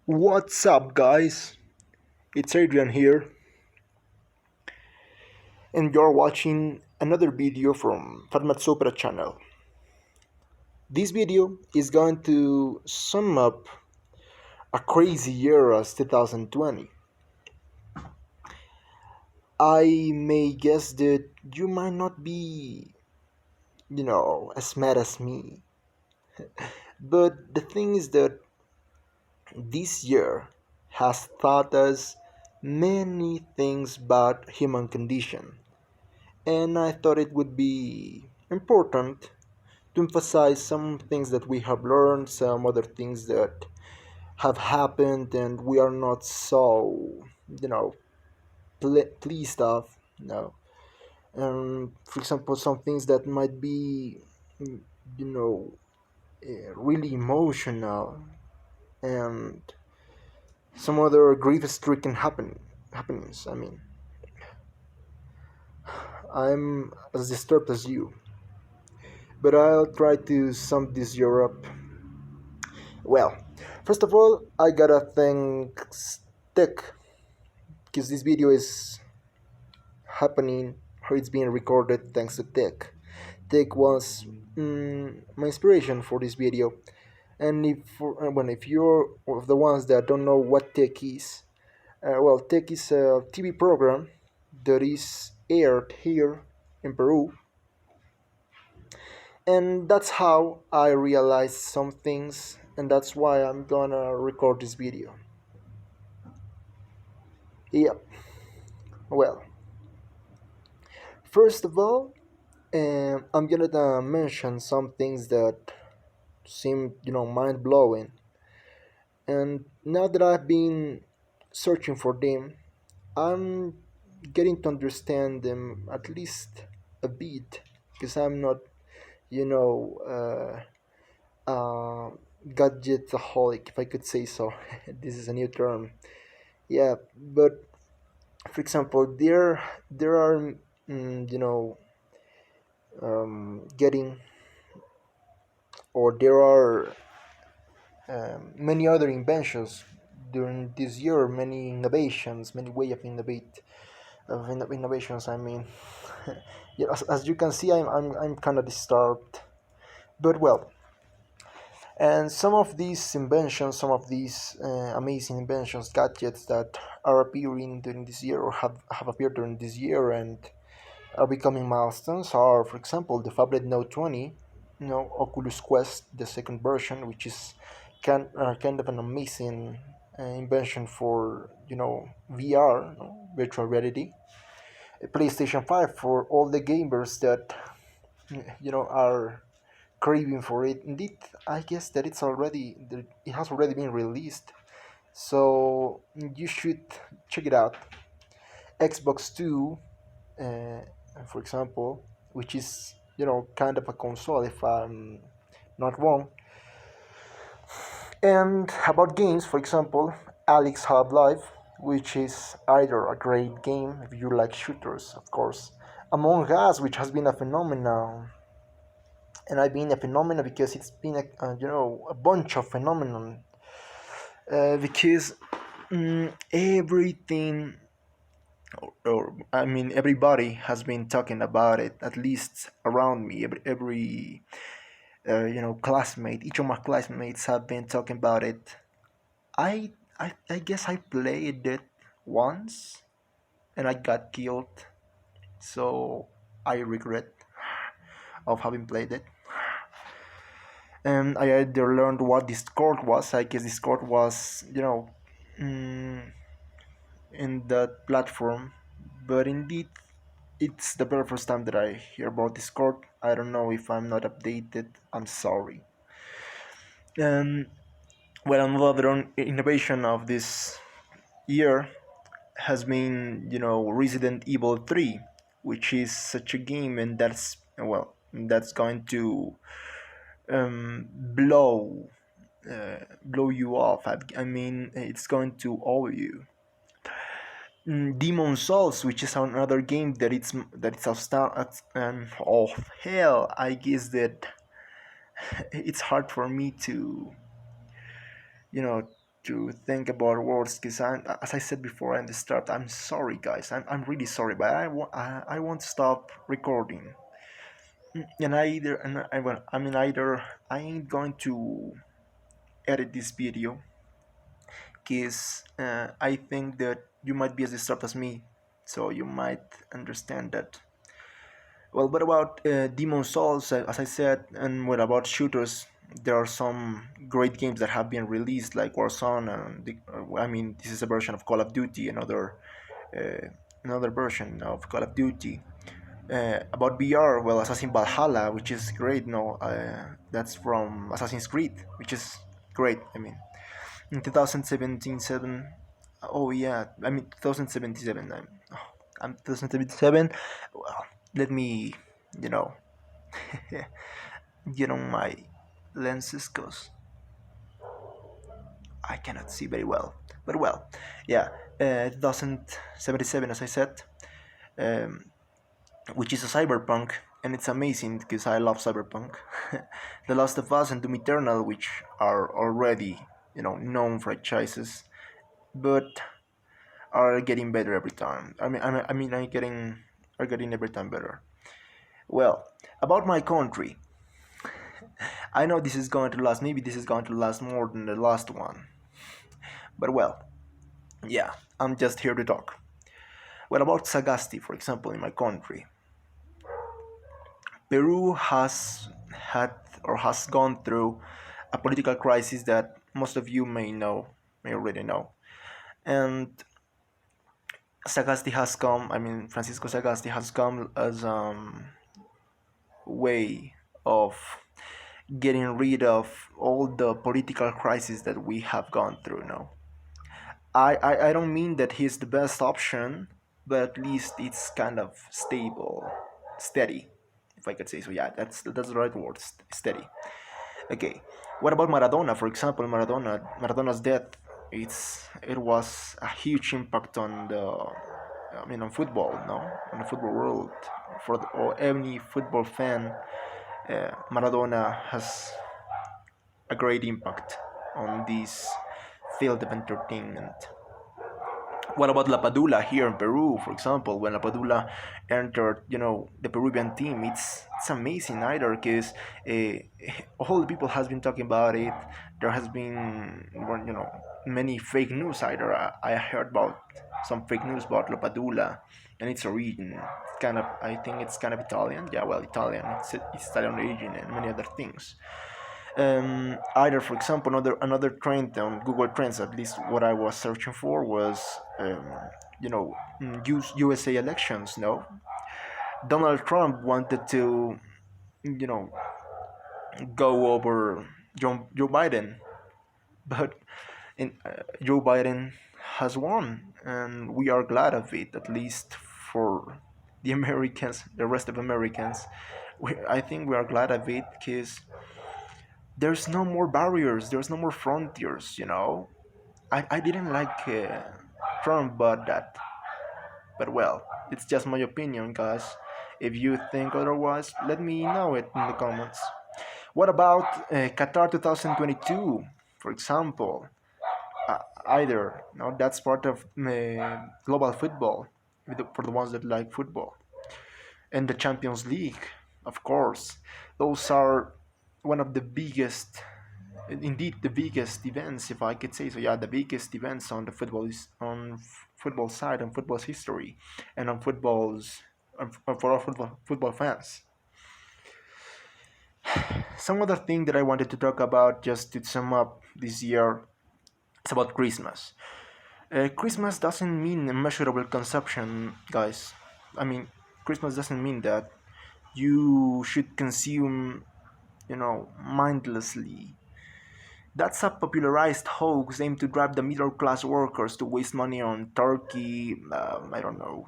What's up, guys? It's Adrian here, and you're watching another video from Farmat Sopra channel. This video is going to sum up a crazy year as 2020. I may guess that you might not be, as mad as me, but the thing is that this year has taught us many things about human condition, and I thought it would be important to emphasize some things that we have learned, some other things that have happened, and we are not so, pleased of. For example, some things that might be, you know, really emotional, and some other grief-stricken happenings. I mean, I'm as disturbed as you, but I'll try to sum this year up. Well, first of all, I gotta thank Tech because this video is happening or it's being recorded thanks to Tech. Tech was my inspiration for this video, and if you're of the ones that don't know what Tech is, well, Tech is a TV program that is aired here in Peru, and that's how I realized some things, and that's why I'm gonna record this video. Yep. Well, first of all, I'm gonna mention some things that seem, mind blowing. And now that I've been searching for them, I'm getting to understand them at least a bit, because I'm not, you know, gadgetaholic, if I could say so. This is a new term. Yeah, but for example, there are, getting or there are many other inventions during this year, many innovations, many way of innovations. I mean, yeah, as you can see, I'm kind of disturbed, but well. And some of these inventions, some of these amazing inventions, gadgets that are appearing during this year or have appeared during this year and are becoming milestones are, for example, the Phablet Note 20, Oculus Quest, the second version, which is kind of an amazing invention for, VR, virtual reality. A PlayStation 5 for all the gamers that, are craving for it. Indeed, I guess that it has already been released, so you should check it out. Xbox Two, uh, for example, which is, kind of a console if I'm not wrong. And about games, for example, Alex Half-Life, which is either a great game if you like shooters, of course. Among Us, which has been a phenomenon, and I've been a phenomenon because it's been a bunch of phenomenon, because everything, or I mean everybody has been talking about it, at least around me. Every classmate, each of my classmates have been talking about it. I guess I played it once and I got killed, so I regret of having played it. And I either learned what Discord was. I guess Discord was, mm, in that platform, but indeed, it's the very first time that I hear about Discord. I don't know if I'm not updated. I'm sorry. And well, another innovation of this year has been, Resident Evil 3, which is such a game, and that's going to blow you off. I mean, it's going to awe you. Demon Souls, which is another game that it's outstanding. Oh hell, I guess that it's hard for me to, you know, to think about words because as I said before in the start, I'm sorry, guys. I'm really sorry, but I won't stop recording. And I either and I well, I mean either I ain't going to edit this video because I think that you might be as disturbed as me, so you might understand that. Well, what about Demon Souls? As I said, and what about shooters? There are some great games that have been released, like Warzone, and I mean, this is a version of Call of Duty, uh, another version of Call of Duty. About VR, well, Assassin Valhalla, which is great. No, that's from Assassin's Creed, which is great. I mean, in 2017, oh yeah, I mean 2077. I'm 2077. Well, let me, you know, get on my lenses because I cannot see very well. But well, yeah, 2077, as I said, um, which is a cyberpunk, and it's amazing because I love cyberpunk. The Last of Us and Doom Eternal, which are already, known franchises, but are getting better every time. Are getting every time better. Well, about my country, I know this is going to last. Maybe this is going to last more than the last one. But well, yeah, I'm just here to talk. Well, about Sagasti, for example, in my country, Peru has gone through a political crisis that most of you may already know, and Sagasti has come. I mean, Francisco Sagasti has come as way of getting rid of all the political crisis that we have gone through now. I don't mean that he's the best option, but at least it's kind of stable, steady, if I could say so. Yeah, that's the right word, steady. Okay, what about Maradona? For example, Maradona's death. It was a huge impact on on football, no, on the football world. Or any football fan, Maradona has a great impact on this field of entertainment. What about La Padula here in Peru, for example? When La Padula entered, the Peruvian team, it's amazing either because all the people has been talking about it. There has been, well, many fake news either. I heard about some fake news about La Padula and its origin. I think it's kind of Italian. Yeah, well, Italian. It's Italian origin and many other things. Either, for example, another trend on Google Trends, at least what I was searching for was, USA elections. No, Donald Trump wanted to, you know, go over Joe Biden, but Joe Biden has won, and we are glad of it, at least for the Americans, the rest of Americans. I think we are glad of it because there's no more barriers, there's no more frontiers, I didn't like Trump, but well, it's just my opinion, guys. If you think otherwise, let me know it in the comments. What about Qatar 2022, for example? Either, no, that's part of global football for the ones that like football, and the Champions League, of course. Those are one of the biggest, indeed the biggest events, if I could say so. Yeah, the biggest events on the football side, on football's history, and on for our football fans. Some other thing that I wanted to talk about, just to sum up this year, it's about Christmas. Christmas doesn't mean measurable consumption, guys. I mean, Christmas doesn't mean that you should consume, mindlessly. That's a popularized hoax aimed to drive the middle class workers to waste money on turkey, I don't know,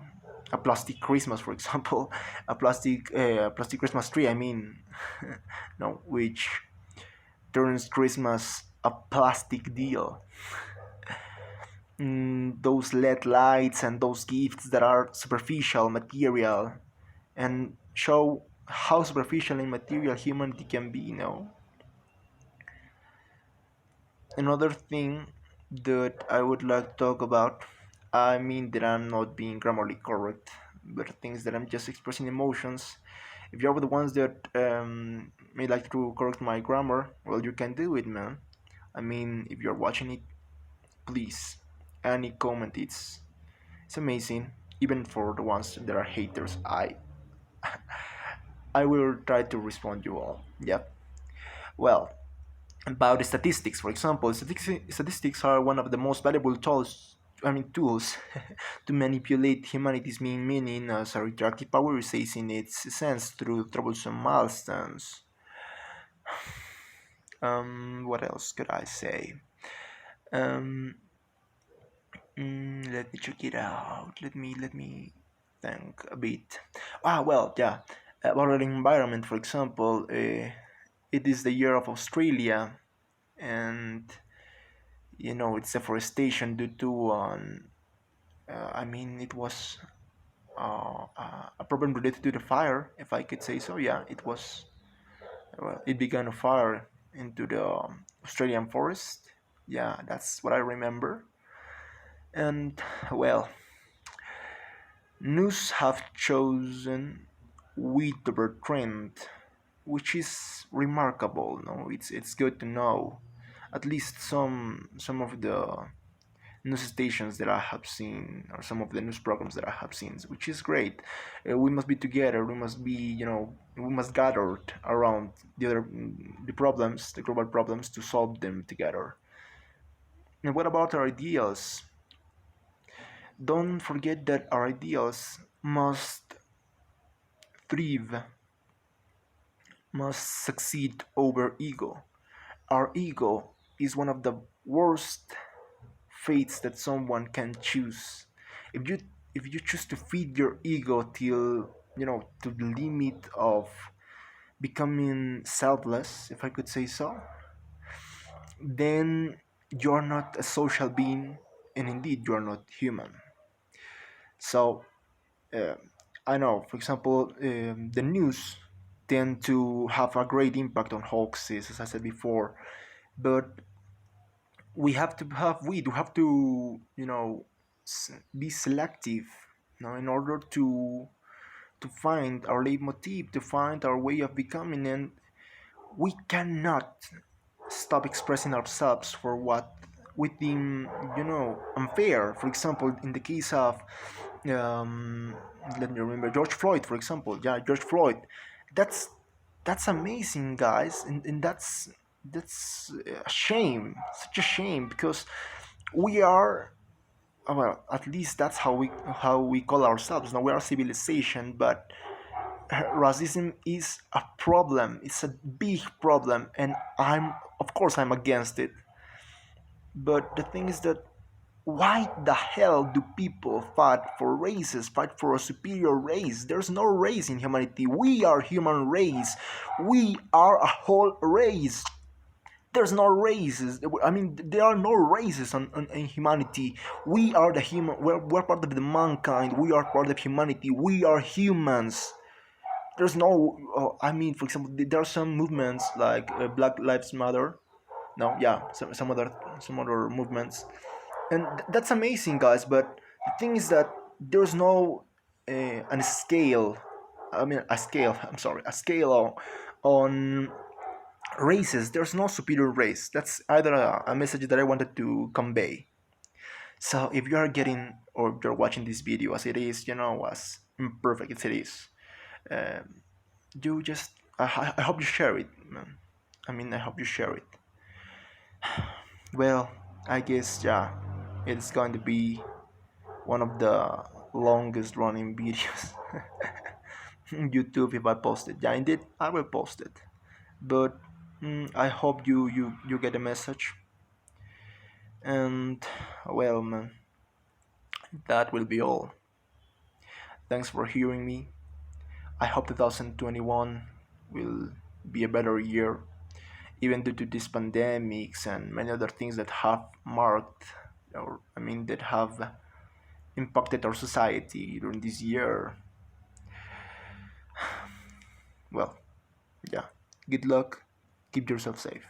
a plastic Christmas, for example, a plastic Christmas tree. I mean, no, which turns Christmas a plastic deal. Those LED lights and those gifts that are superficial, material, and show how superficial and material humanity can be. Another thing that I would like to talk about. I mean that I'm not being grammatically correct, but things that I'm just expressing emotions. If you're the ones that may like to correct my grammar, well, you can do it, man. I mean, if you're watching it, please, any comment, it's amazing. Even for the ones that are haters, I will try to respond you all. Yep. Well, about the statistics, for example, statistics are one of the most valuable tools to manipulate humanity's meaning as a retroactive power resides in its sense through troublesome milestones. What else could I say? Um, Let me check it out. Let me think a bit. Well, yeah. About the environment, for example, it is the year of Australia, and it's deforestation due to I mean, it was a problem related to the fire, if I could say so. Yeah, it was. Well, it began a fire into the Australian forest. Yeah, that's what I remember. And well, news have chosen wheat over trend, which is remarkable. No, it's good to know. At least some of the news stations that I have seen, or some of the news programs that I have seen, which is great. We must be together. We must be, we must gather around the problems, the global problems, to solve them together. And what about our ideals? Don't forget that our ideals thrive, must succeed over ego. Our ego is one of the worst fates that someone can choose. If you if you choose to feed your ego till to the limit of becoming selfless, if I could say so, then you're not a social being, and indeed you're not human. So uh, I know, for example, the news tend to have a great impact on hoaxes, as I said before, but we do have to be selective, in order to find our leitmotif, to find our way of becoming, and we cannot stop expressing ourselves for what we deem unfair. For example, in the case of um, let me remember George Floyd, for example. Yeah, George Floyd. That's that's amazing, guys, and that's a shame, such a shame, because we are well, at least that's how we call ourselves. Now we are a civilization, but racism is a problem. It's a big problem, and of course I'm against it. But the thing is that why the hell do people fight for a superior race? There's no race in humanity. We are human race. We are a whole race. There's no races. I mean, there are no races in humanity. We are the human. We're part of the mankind. We are part of humanity. We are humans. There's no. I mean, for example, there are some movements like Black Lives Matter. No, yeah, some other movements, and that's amazing, guys. But the thing is that there's no an scale. I mean, a scale. I'm sorry, a scale on races. There's no superior race. That's either a message that I wanted to convey. So if you are getting or you're watching this video as it is, as imperfect as it is, um, you just I hope you share it, man. I mean, I hope you share it. Well, I guess, yeah, it's going to be one of the longest running videos on YouTube if I post it. Yeah, indeed, I will post it. But I hope you get the message. And well, man, that will be all. Thanks for hearing me. I hope 2021 will be a better year, even due to these pandemics and many other things that have marked, or I mean, that have impacted our society during this year. Well, yeah. Good luck. Keep yourself safe.